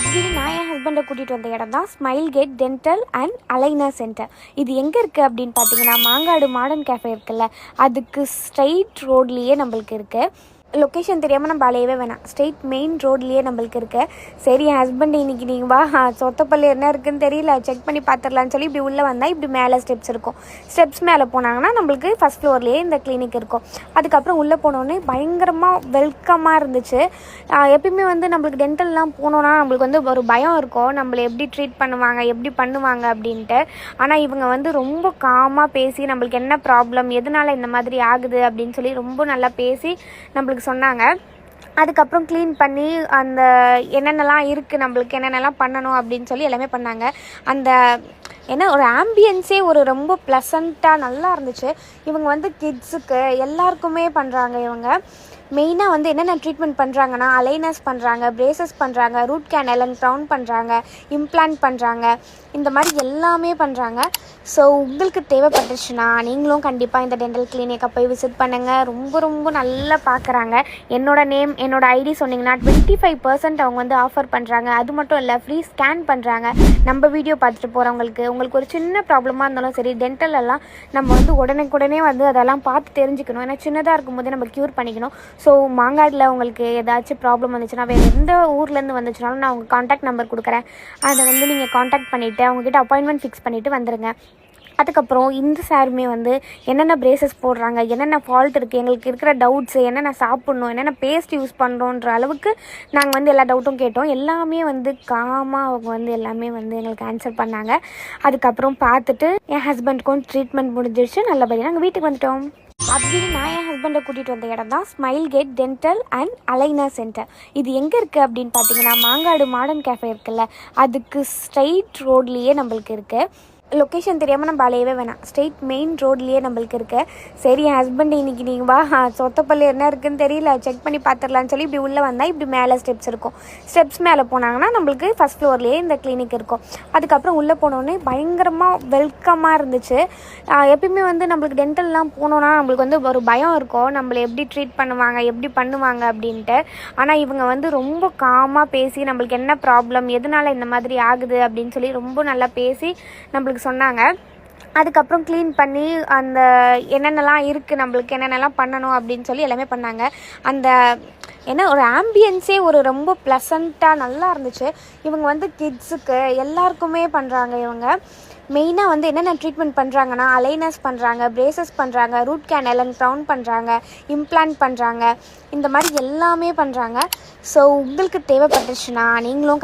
அப்படின்னு நான் என் ஹஸ்பண்டை கூட்டிகிட்டு வந்த இடம் தான் smile gate dental and aligner centre. இது எங்கே இருக்குது அப்படின்னு பார்த்தீங்கன்னா, மாங்காடு மாடர்ன் கேஃபே இருக்குல்ல, அதுக்கு ஸ்ட்ரைட் ரோட்லேயே நம்மளுக்கு இருக்குது. லொக்கேஷன் தெரியாமல் நம்ம அலையவே வேணாம், ஸ்ட்ரெயிட் மெயின் ரோட்லேயே நம்மளுக்கு இருக்கு. சரி என் ஹஸ்பண்ட் இன்னைக்கு நீங்கள் வா சொத்தப்பள்ளி என்ன இருக்குதுன்னு தெரியல, செக் பண்ணி பார்த்துடலான்னு சொல்லி இப்படி உள்ளே வந்தால் இப்படி மேலே ஸ்டெப்ஸ் இருக்கும். ஸ்டெப்ஸ் மேலே போனாங்கன்னா நம்மளுக்கு ஃபஸ்ட் ஃப்ளோர்லேயே இந்த கிளினிக் இருக்கும். அதுக்கப்புறம் உள்ளே போனோடனே பயங்கரமாக வெல்கமாக இருந்துச்சு. எப்பயுமே நம்மளுக்கு டென்டல்லாம் போனோன்னா நம்மளுக்கு ஒரு பயம் இருக்கும், நம்மளை எப்படி ட்ரீட் பண்ணுவாங்க எப்படி பண்ணுவாங்க அப்படின்ட்டு. ஆனால் இவங்க ரொம்ப காமாக பேசி நம்மளுக்கு என்ன ப்ராப்ளம், எதனால் இந்த மாதிரி ஆகுது அப்படின்னு சொல்லி ரொம்ப நல்லா பேசி நம்மளுக்கு சொன்னாங்க. அதுக்கப்புறம் க்ளீன் பண்ணி அந்த என்னென்னலாம் இருக்குது, நம்மளுக்கு என்னென்னலாம் பண்ணணும் அப்படின்னு சொல்லி எல்லாமே பண்ணாங்க. அந்த ஒரு ஆம்பியன்ஸே ரொம்ப ப்ளசண்ட்டாக நல்லா இருந்துச்சு. இவங்க கிட்ஸுக்கு எல்லாருக்குமே பண்ணுறாங்க. இவங்க மெயினாக என்னென்ன ட்ரீட்மெண்ட் பண்ணுறாங்கன்னா, அலைனர்ஸ் பண்ணுறாங்க, பிரேசஸ் பண்ணுறாங்க, ரூட் கேனல் அண்ட் க்ரவுன் பண்ணுறாங்க, இம்ப்ளான்ட் பண்ணுறாங்க, இந்த மாதிரி எல்லாமே பண்ணுறாங்க. ஸோ உங்களுக்கு தேவைப்பட்டுச்சுன்னா நீங்களும் கண்டிப்பாக இந்த டென்டல் கிளினிக்கை போய் விசிட் பண்ணுங்கள். ரொம்ப நல்லா பார்க்குறாங்க. என்னோட ஐடி சொன்னிங்கன்னா 25% அவங்க ஆஃபர் பண்ணுறாங்க. அது மட்டும் இல்லை, ஃப்ரீ ஸ்கேன் பண்ணுறாங்க. நம்ம வீடியோ பார்த்துட்டு போகிறவங்களுக்கு ஒரு சின்ன ப்ராப்ளமாக இருந்தாலும் சரி, டென்டலெல்லாம் நம்ம உடனே அதெல்லாம் பார்த்து தெரிஞ்சுக்கணும். ஏன்னா சின்னதாக இருக்கும்போதே நம்ம க்யூர் பண்ணிக்கணும். ஸோ மாங்காடில் உங்களுக்கு ஏதாச்சும் ப்ராப்ளம் வந்துச்சுன்னா, வேறு எந்த ஊர்லேருந்து வந்துச்சுனாலும் நான் உங்கள் காண்டாக்ட் நம்பர் கொடுக்குறேன். அதை நீங்கள் காண்டாக்ட் பண்ணிவிட்டு அவங்ககிட்ட அப்பாயின்மெண்ட் ஃபிக்ஸ் பண்ணிவிட்டு வந்துடுங்க. அதுக்கப்புறம் இந்த சாருமே என்னென்ன பிரேசஸ் போடுறாங்க, என்னென்ன ஃபால்ட் இருக்குது, எங்களுக்கு இருக்கிற டவுட்ஸு, என்னென்ன சாப்பிட்ணும், என்னென்ன பேஸ்ட் யூஸ் பண்ணுறோன்ற அளவுக்கு நாங்கள் எல்லா டவுட்டும் கேட்டோம். எல்லாமே காமாக அவங்க எல்லாமே எங்களுக்கு ஆன்சர் பண்ணாங்க. அதுக்கப்புறம் பார்த்துட்டு என் ஹஸ்பண்டுக்கும் ட்ரீட்மெண்ட் முடிஞ்சிடுச்சு. நல்லபடியாக நாங்கள் வீட்டுக்கு வந்துட்டோம். அப்படின்னு நான் என் ஹஸ்பண்டை கூட்டிகிட்டு வந்த இடம் தான் smile gate dental and aligner centre. இது எங்கே இருக்குது அப்படின்னு பார்த்தீங்கன்னா, மாங்காடு மாடர்ன் கேஃபே இருக்குல்ல, அதுக்கு ஸ்ட்ரைட் ரோட்லேயே நம்மளுக்கு இருக்குது. லொக்கேஷன் தெரியாமல் நம்ம அலையவே வேணாம், ஸ்ட்ரெயிட் மெயின் ரோட்லேயே நம்மளுக்கு இருக்குது. சரி என் ஹஸ்பண்ட் இன்னைக்கு நீங்கள் வா சொத்தப்பள்ளி என்ன இருக்குதுன்னு தெரியல, செக் பண்ணி பார்த்துடலான்னு சொல்லி இப்படி உள்ளே வந்தால் இப்படி மேலே ஸ்டெப்ஸ் இருக்கும். ஸ்டெப்ஸ் மேலே போனாங்கன்னா நம்மளுக்கு ஃபஸ்ட் ஃப்ளோர்லேயே இந்த கிளினிக் இருக்கும். அதுக்கப்புறம் உள்ளே போனோடனே பயங்கரமாக வெல்கமாக இருந்துச்சு. எப்பயுமே நம்மளுக்கு டென்டல்லாம் போனோன்னா நம்மளுக்கு ஒரு பயம் இருக்கும், நம்மளை எப்படி ட்ரீட் பண்ணுவாங்க எப்படி பண்ணுவாங்க அப்படின்ட்டு. ஆனால் இவங்க ரொம்ப காமாக பேசி நம்மளுக்கு என்ன ப்ராப்ளம், எதனால் இந்த மாதிரி ஆகுது அப்படின்னு சொல்லி ரொம்ப நல்லா பேசி நம்மளுக்கு சொன்னாங்க. அதுக்கப்புறம் க்ளீன் பண்ணி அந்த என்னென்னலாம் இருக்குது, நம்மளுக்கு என்னென்னலாம் பண்ணணும் அப்படின்னு சொல்லி எல்லாமே பண்ணாங்க. அந்த ஒரு ஆம்பியன்ஸே ரொம்ப ப்ளசண்ட்டாக நல்லா இருந்துச்சு. இவங்க கிட்ஸுக்கு எல்லாருக்குமே பண்ணுறாங்க. இவங்க மெயினாக என்னென்ன ட்ரீட்மெண்ட் பண்ணுறாங்கன்னா, அலைனர்ஸ் பண்ணுறாங்க, பிரேசஸ் பண்ணுறாங்க, ரூட் கேனல் அண்ட் க்ரவுன் பண்ணுறாங்க, இம்ப்ளான்ட் பண்ணுறாங்க, இந்த மாதிரி எல்லாமே பண்ணுறாங்க. ஸோ உங்களுக்கு தேவைப்பட்டுச்சுன்னா நீங்களும்